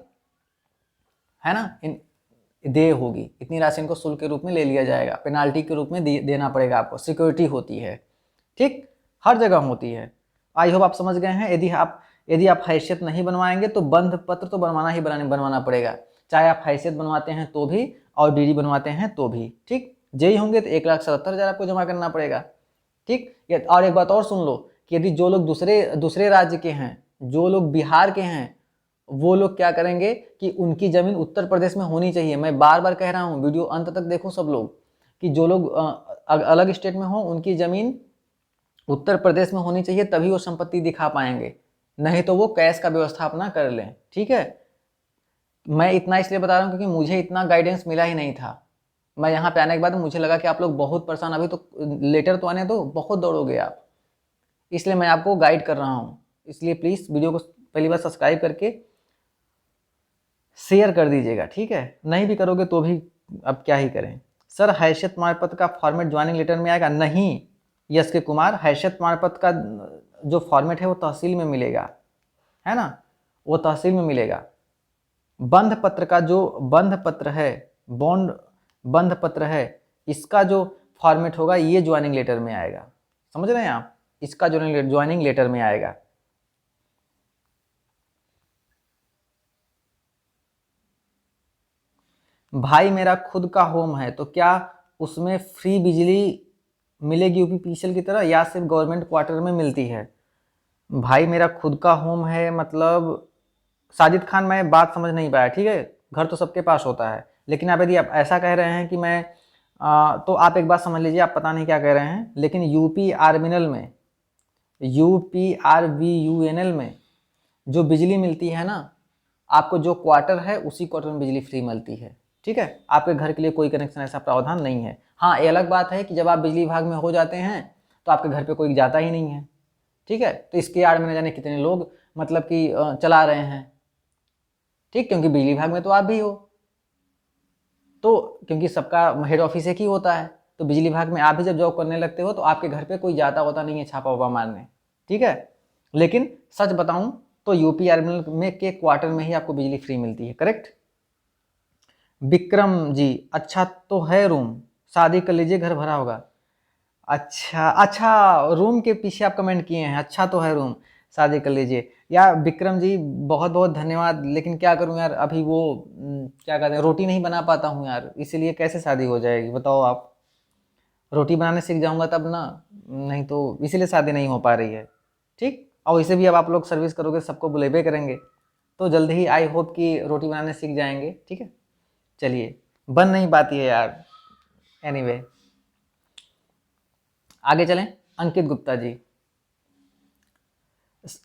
है ना, देय होगी, इतनी राशि इनको शुल्क के रूप में ले लिया जाएगा, पेनाल्टी के रूप में देना पड़ेगा आपको। सिक्योरिटी होती है, ठीक, हर जगह होती है। आई होप आप समझ गए हैं। यदि आप हैसियत नहीं बनवाएंगे तो बंध पत्र तो बनवाना पड़ेगा, चाहे आप हैसियत बनवाते हैं तो भी और डीडी बनवाते हैं तो भी, ठीक। जेई होंगे तो 1,77,000 आपको जमा करना पड़ेगा, ठीक। और एक बात और सुन लो कि यदि जो लोग दूसरे राज्य के हैं, जो लोग बिहार के हैं, वो लोग क्या करेंगे कि उनकी जमीन उत्तर प्रदेश में होनी चाहिए। मैं बार बार कह रहा हूँ, वीडियो अंत तक देखो सब लोग, कि जो लोग अलग स्टेट में हो उनकी जमीन उत्तर प्रदेश में होनी चाहिए, तभी वो संपत्ति दिखा पाएंगे, नहीं तो वो कैश का व्यवस्था अपना कर लें, ठीक है। मैं इतना इसलिए बता रहा हूँ क्योंकि मुझे इतना गाइडेंस मिला ही नहीं था। मैं यहाँ पे आने के बाद मुझे लगा कि आप लोग बहुत परेशान, अभी तो लेटर तो आने दो, बहुत दौड़ोगे आप, इसलिए मैं आपको गाइड कर रहा हूँ। इसलिए प्लीज़ वीडियो को पहली बार सब्सक्राइब करके शेयर कर दीजिएगा, ठीक है। नहीं भी करोगे तो भी अब क्या ही करें। सर हैसियत प्रमाण पत्र का फॉर्मेट ज्वाइनिंग लेटर में आएगा? नहीं यश के कुमार, हैसियत प्रमाण पत्र का जो फॉर्मेट है वो तहसील में मिलेगा, है ना, वो तहसील में मिलेगा। बंध पत्र का जो बंध पत्र है, बॉन्ड बंध पत्र है, इसका जो फॉर्मेट होगा ये ज्वाइनिंग लेटर में आएगा, समझ रहे हैं आप, इसका ज्वाइनिंग लेटर में आएगा। भाई मेरा खुद का होम है तो क्या उसमें फ्री बिजली मिलेगी यूपीपीसीएल की तरह या सिर्फ गवर्नमेंट क्वार्टर में मिलती है? भाई मेरा खुद का होम है, मतलब साजिद खान मैं बात समझ नहीं पाया, ठीक है, घर तो सबके पास होता है, लेकिन आप यदि आप ऐसा कह रहे हैं कि मैं तो आप एक बात समझ लीजिए, आप पता नहीं क्या कह रहे हैं, लेकिन यूपीआरवीएनएल में जो बिजली मिलती है ना, आपको जो क्वार्टर है उसी क्वार्टर में बिजली फ्री मिलती है, ठीक है, आपके घर के लिए कोई कनेक्शन ऐसा प्रावधान नहीं है। हाँ, ये अलग बात है कि जब आप बिजली विभाग में हो जाते हैं तो आपके घर पे कोई जाता ही नहीं है, ठीक है, तो इसके आड़ में न जाने कितने लोग मतलब कि चला रहे हैं, ठीक, क्योंकि बिजली विभाग में तो आप भी हो, तो क्योंकि सबका हेड ऑफिस एक ही होता है, तो बिजली विभाग में आप भी जब जॉब करने लगते हो तो आपके घर पे कोई जाता होता नहीं है छापा वापा मारने, ठीक है। लेकिन सच बताऊं तो यूपी आर्मिनल में के क्वार्टर में ही आपको बिजली फ्री मिलती है, करेक्ट। विक्रम जी, अच्छा तो है रूम, शादी कर लीजिए घर भरा होगा। अच्छा अच्छा, रूम के पीछे आप कमेंट किए हैं, अच्छा तो है रूम, शादी कर लीजिए। यार विक्रम जी बहुत बहुत धन्यवाद, लेकिन क्या करूं यार, अभी वो क्या कहते हैं, रोटी नहीं बना पाता हूं यार, इसीलिए कैसे शादी हो जाएगी बताओ आप। रोटी बनाने सीख जाऊंगा तब ना, नहीं तो इसीलिए शादी नहीं हो पा रही है, ठीक। और इसे भी अब आप लोग सर्विस करोगे, सबको बुलेबे करेंगे, तो जल्द ही आई होप कि रोटी बनाने सीख जाएंगे, ठीक है। चलिए, बन नहीं पाती है यार, एनीवे आगे चलें। अंकित गुप्ता जी,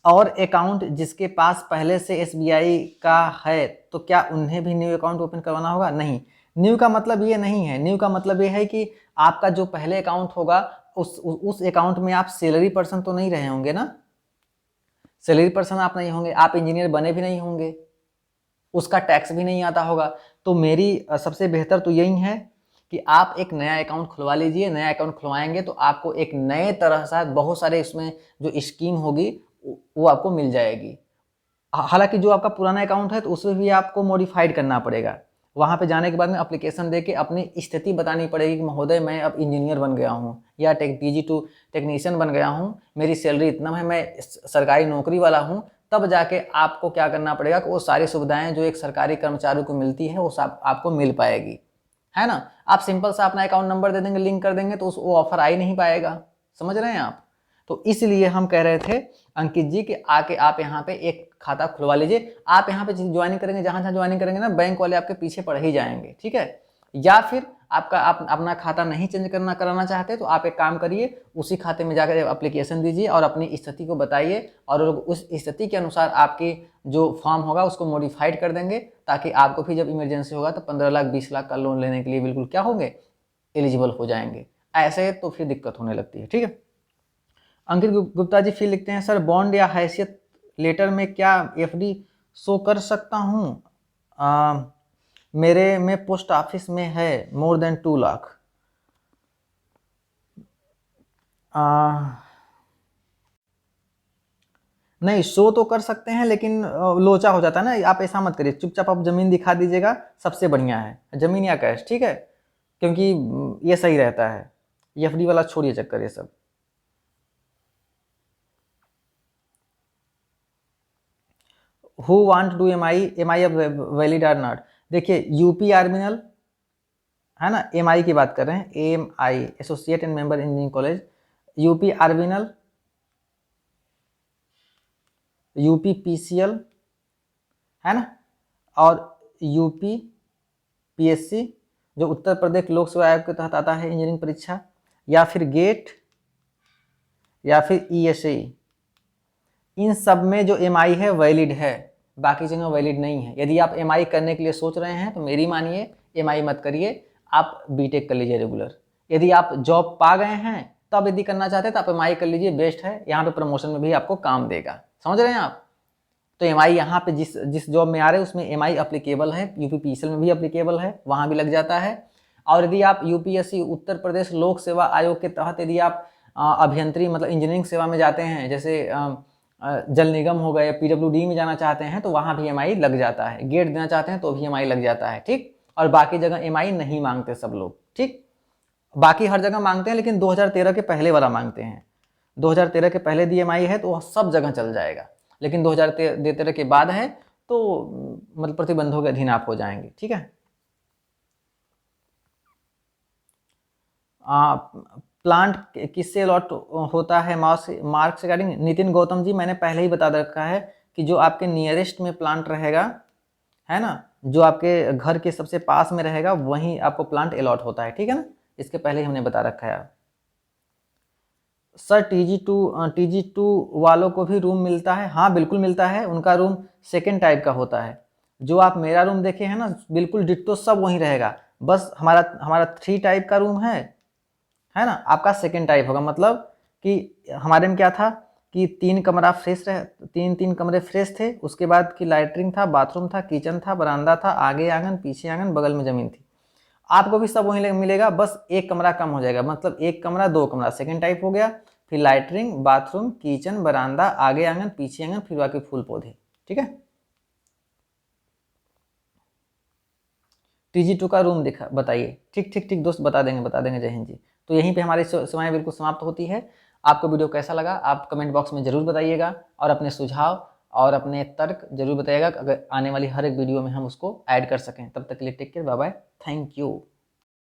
और अकाउंट जिसके पास पहले से एसबीआई का है तो क्या उन्हें भी न्यू अकाउंट ओपन करवाना होगा? नहीं, न्यू का मतलब ये नहीं है, न्यू का मतलब ये है कि आपका जो पहले अकाउंट होगा उस अकाउंट में आप सैलरी पर्सन तो नहीं रहे होंगे ना, सैलरी पर्सन आप नहीं होंगे, आप इंजीनियर बने भी नहीं होंगे, उसका टैक्स भी नहीं आता होगा। तो मेरी सबसे बेहतर तो यही है कि आप एक नया अकाउंट खुलवा लीजिए। नया अकाउंट खुलवाएंगे तो आपको एक नए तरह से बहुत सारे इसमें जो स्कीम होगी वो आपको मिल जाएगी। हालांकि जो आपका पुराना अकाउंट है तो उसमें भी आपको मॉडिफाइड करना पड़ेगा, वहाँ पे जाने के बाद में एप्लीकेशन दे के अपनी स्थिति बतानी पड़ेगी कि महोदय मैं अब इंजीनियर बन गया हूँ या PG2 टेक्नीशियन बन गया हूँ, मेरी सैलरी इतना है, मैं सरकारी नौकरी वाला हूँ, तब जाके आपको क्या करना पड़ेगा कि वो सारी सुविधाएं जो एक सरकारी कर्मचारी को मिलती है वो सब आपको मिल पाएगी, है ना। आप सिंपल सा अपना अकाउंट नंबर दे देंगे, लिंक कर देंगे तो वो ऑफर आ ही नहीं पाएगा, समझ रहे हैं आप। तो इसलिए हम कह रहे थे अंकित जी कि आके आप यहाँ पे एक खाता खुलवा लीजिए। आप यहाँ पे ज्वाइनिंग करेंगे, जहाँ जहाँ ज्वाइनिंग करेंगे ना, बैंक वाले आपके पीछे पड़ ही जाएंगे, ठीक है। या फिर आपका आप अपना खाता नहीं चेंज कराना चाहते तो आप एक काम करिए, उसी खाते में जाकर एप्लीकेशन दीजिए और अपनी स्थिति को बताइए, और उस स्थिति के अनुसार आपकी जो फॉर्म होगा उसको मॉडिफाइड कर देंगे, ताकि आपको भी जब इमरजेंसी होगा तो 15 लाख 20 लाख का लोन लेने के लिए बिल्कुल क्या होंगे, एलिजिबल हो जाएंगे। ऐसे तो फिर दिक्कत होने लगती है, ठीक है। अंकित गुप्ता जी फिर लिखते हैं, सर बॉन्ड या हैसियत लेटर में क्या एफडी शो कर सकता हूँ? मेरे में पोस्ट ऑफिस में है मोर देन 2 लाख। नहीं, शो तो कर सकते हैं, लेकिन लोचा हो जाता है ना, आप ऐसा मत करिए, चुपचाप आप जमीन दिखा दीजिएगा, सबसे बढ़िया है जमीन या कैश, ठीक है, क्योंकि ये सही रहता है, एफडी वाला छोड़िए चक्कर ये सब। Who want to do am I अब वैलिड आर नॉट? देखिए यूपी आर्मिनल है ना, एम की बात कर रहे हैं, M associate and member engineering college, UP आर्मिनल, यूपी पीसीएल है ना, और यूपी पीएससी जो उत्तर प्रदेश लोक सेवा आयोग के तहत आता है इंजीनियरिंग परीक्षा, या फिर गेट, या फिर ईएसई, इन सब में जो एमआई है वैलिड है, बाकी जगह वैलिड नहीं है। यदि आप एमआई करने के लिए सोच रहे हैं तो मेरी मानिए, एमआई मत करिए, आप बीटेक कर लीजिए रेगुलर। यदि आप जॉब पा गए हैं तब यदि करना चाहते हैं तो आप एमआई कर लीजिए, बेस्ट है, यहाँ पे प्रमोशन में भी आपको काम देगा, समझ रहे हैं आप। तो एमआई यहाँ पे जिस जिस जॉब में आ रहे हैं उसमें एमआई अप्लीकेबल है, यूपी पीसीएल में भी अप्लीकेबल है, वहाँ भी लग जाता है। और यदि आप यूपीएससी उत्तर प्रदेश लोक सेवा आयोग के तहत यदि आप अभियंत्री मतलब इंजीनियरिंग सेवा में जाते हैं, जैसे जल निगम हो गए, पीडब्ल्यूडी में जाना चाहते हैं तो वहाँ भी एमआई लग जाता है, गेट देना चाहते हैं तो भी एमआई लग जाता है, ठीक। और बाकी जगह एमआई नहीं मांगते सब लोग, ठीक, बाकी हर जगह मांगते हैं, लेकिन 2013 के पहले वाला मांगते हैं। 2013 के पहले दी एमआई है तो वह सब जगह चल जाएगा, लेकिन 2013 के बाद है तो मतलब प्रतिबंधों के अधीन आप हो जाएंगे, ठीक है। प्लांट किससे अलॉट होता है मार्क्स रिगार्डिंग? नितिन गौतम जी, मैंने पहले ही बता रखा है कि जो आपके नियरेस्ट में प्लांट रहेगा, है ना, जो आपके घर के सबसे पास में रहेगा वहीं आपको प्लांट अलॉट होता है, ठीक है ना, इसके पहले ही हमने बता रखा है। सर TG2 वालों को भी रूम मिलता है? हाँ बिल्कुल मिलता है, उनका रूम सेकेंड टाइप का होता है। जो आप मेरा रूम देखे हैं ना, बिल्कुल डिट्टो सब वहीं रहेगा, बस हमारा 3 टाइप का रूम है ना, आपका सेकेंड टाइप होगा। मतलब कि हमारे में क्या था कि 3 कमरा फ्रेश रहे, 3 कमरे फ्रेश थे, उसके बाद की लैट्रिन था, बाथरूम था, किचन था, बरामदा था, आगे आंगन, पीछे आंगन, बगल में जमीन थी। आपको भी सब वहीं मिलेगा, बस एक कमरा कम हो जाएगा, मतलब 1 कमरा 2 कमरा सेकेंड टाइप हो गया, फिर लैट्रिन, बाथरूम, किचन, बरामदा, आगे आंगन, पीछे आंगन, फिर बाकी फूल पौधे, ठीक है। TG2 का रूम दिखा बताइए। ठीक ठीक ठीक दोस्त, बता देंगे जय हिंद जी। तो यहीं पे हमारी सेवाएं बिल्कुल समाप्त होती है। आपको वीडियो कैसा लगा आप कमेंट बॉक्स में ज़रूर बताइएगा, और अपने सुझाव और अपने तर्क जरूर बताइएगा, अगर आने वाली हर एक वीडियो में हम उसको ऐड कर सकें। तब तक के लिए take care, bye bye, thank you.